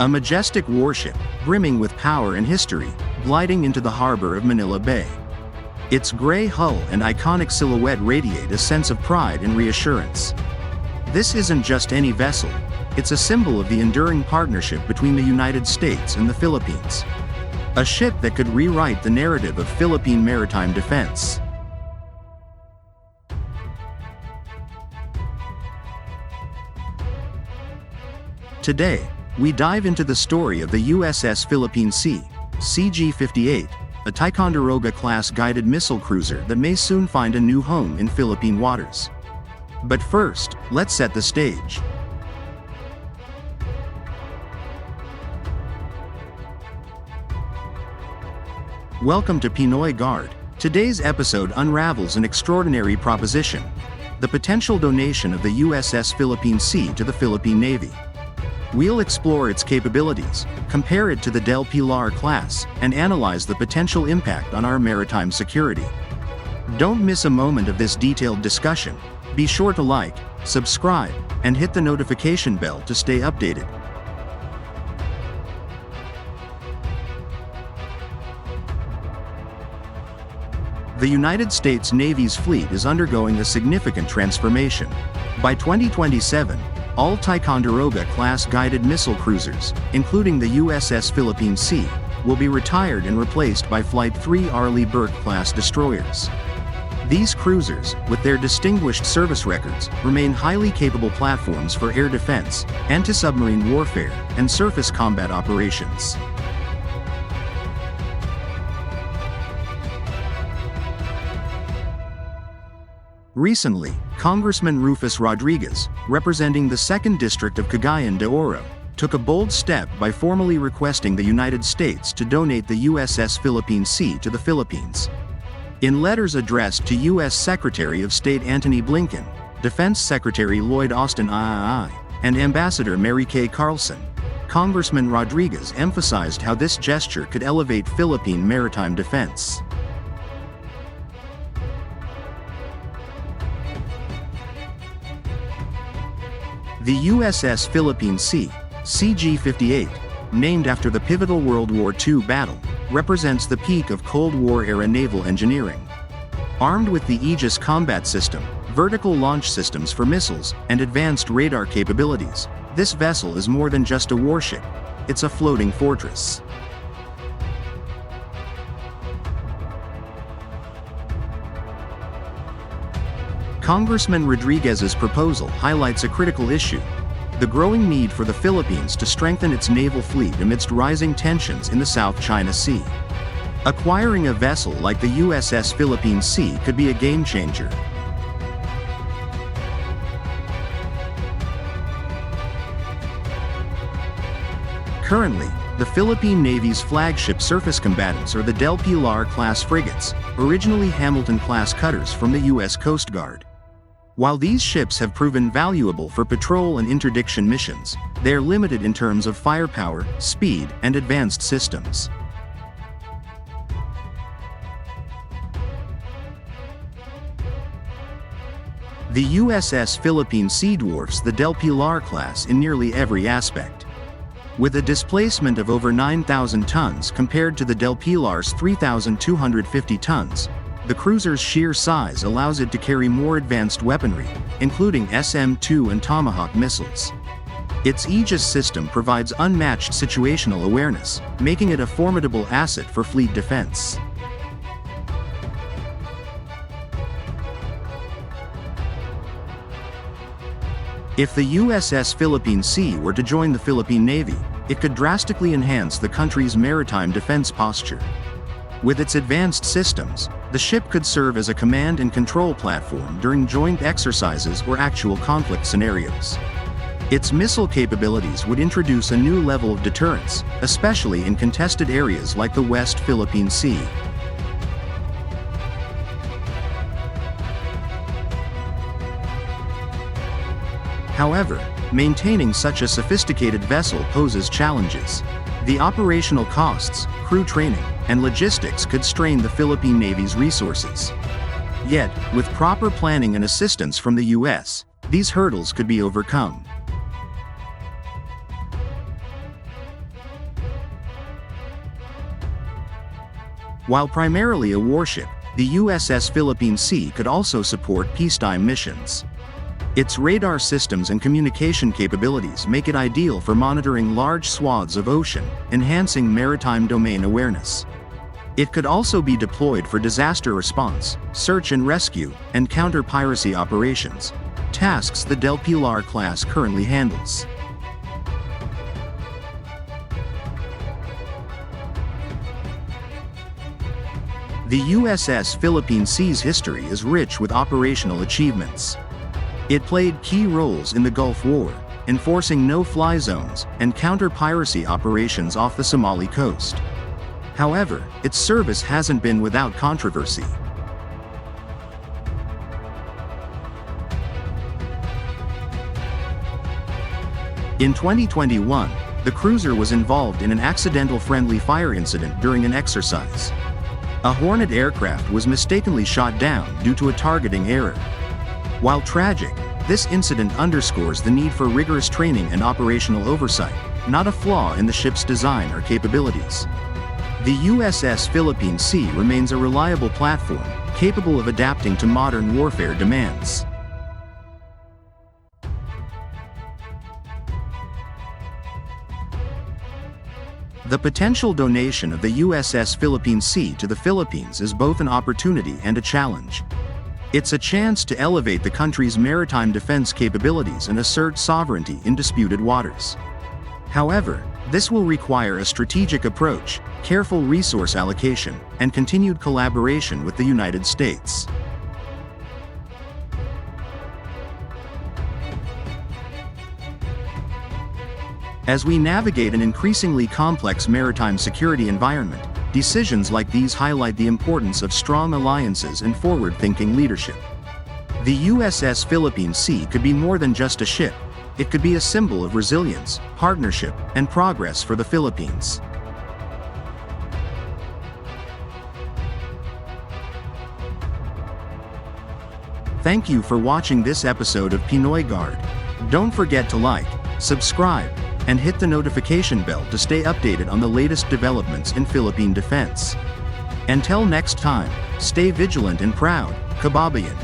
A majestic warship, brimming with power and history, gliding into the harbor of Manila Bay. Its gray hull and iconic silhouette radiate a sense of pride and reassurance. This isn't just any vessel, it's a symbol of the enduring partnership between the United States and the Philippines. A ship that could rewrite the narrative of Philippine maritime defense. Today, we dive into the story of the USS Philippine Sea, CG-58, a Ticonderoga-class guided missile cruiser that may soon find a new home in Philippine waters. But first, let's set the stage. Welcome to Pinoy Guard. Today's episode unravels an extraordinary proposition: the potential donation of the USS Philippine Sea to the Philippine Navy. We'll explore its capabilities, compare it to the Del Pilar class, and analyze the potential impact on our maritime security. Don't miss a moment of this detailed discussion. Be sure to like, subscribe, and hit the notification bell to stay updated. The United States Navy's fleet is undergoing a significant transformation. By 2027, all Ticonderoga-class guided missile cruisers, including the USS Philippine Sea, will be retired and replaced by Flight 3 Arleigh Burke-class destroyers. These cruisers, with their distinguished service records, remain highly capable platforms for air defense, anti-submarine warfare, and surface combat operations. Recently, Congressman Rufus Rodriguez, representing the 2nd District of Cagayan de Oro, took a bold step by formally requesting the United States to donate the USS Philippine Sea to the Philippines. In letters addressed to U.S. Secretary of State Antony Blinken, Defense Secretary Lloyd Austin III, and Ambassador Mary Kay Carlson, Congressman Rodriguez emphasized how this gesture could elevate Philippine maritime defense. The USS Philippine Sea, CG-58, named after the pivotal World War II battle, represents the peak of Cold War-era naval engineering. Armed with the Aegis combat system, vertical launch systems for missiles, and advanced radar capabilities, this vessel is more than just a warship, it's a floating fortress. Congressman Rodriguez's proposal highlights a critical issue: the growing need for the Philippines to strengthen its naval fleet amidst rising tensions in the South China Sea. Acquiring a vessel like the USS Philippine Sea could be a game-changer. Currently, the Philippine Navy's flagship surface combatants are the Del Pilar-class frigates, originally Hamilton-class cutters from the U.S. Coast Guard. While these ships have proven valuable for patrol and interdiction missions, they are limited in terms of firepower, speed, and advanced systems. The USS Philippine Sea dwarfs the Del Pilar class in nearly every aspect. With a displacement of over 9,000 tons compared to the Del Pilar's 3,250 tons, the cruiser's sheer size allows it to carry more advanced weaponry, including SM-2 and Tomahawk missiles. Its Aegis system provides unmatched situational awareness, making it a formidable asset for fleet defense. If the USS Philippine Sea were to join the Philippine Navy, it could drastically enhance the country's maritime defense posture. With its advanced systems, the ship could serve as a command and control platform during joint exercises or actual conflict scenarios. Its missile capabilities would introduce a new level of deterrence, especially in contested areas like the West Philippine Sea. However, maintaining such a sophisticated vessel poses challenges. The operational costs, crew training, and logistics could strain the Philippine Navy's resources. Yet, with proper planning and assistance from the U.S., these hurdles could be overcome. While primarily a warship, the USS Philippine Sea could also support peacetime missions. Its radar systems and communication capabilities make it ideal for monitoring large swaths of ocean, enhancing maritime domain awareness. It could also be deployed for disaster response, search and rescue, and counter-piracy operations, tasks the Del Pilar class currently handles. The USS Philippine Sea's history is rich with operational achievements. It played key roles in the Gulf War, enforcing no-fly zones and counter-piracy operations off the Somali coast. However, its service hasn't been without controversy. In 2021, the cruiser was involved in an accidental friendly fire incident during an exercise. A Hornet aircraft was mistakenly shot down due to a targeting error. While tragic, this incident underscores the need for rigorous training and operational oversight, not a flaw in the ship's design or capabilities. The USS Philippine Sea remains a reliable platform, capable of adapting to modern warfare demands. The potential donation of the USS Philippine Sea to the Philippines is both an opportunity and a challenge. It's a chance to elevate the country's maritime defense capabilities and assert sovereignty in disputed waters. However, this will require a strategic approach, careful resource allocation, and continued collaboration with the United States. As we navigate an increasingly complex maritime security environment, decisions like these highlight the importance of strong alliances and forward-thinking leadership. The USS Philippine Sea could be more than just a ship. It could be a symbol of resilience, partnership, and progress for the Philippines. Thank you for watching this episode of Pinoy Guard. Don't forget to like, subscribe, and hit the notification bell to stay updated on the latest developments in Philippine defense. Until next time, stay vigilant and proud, kababayan.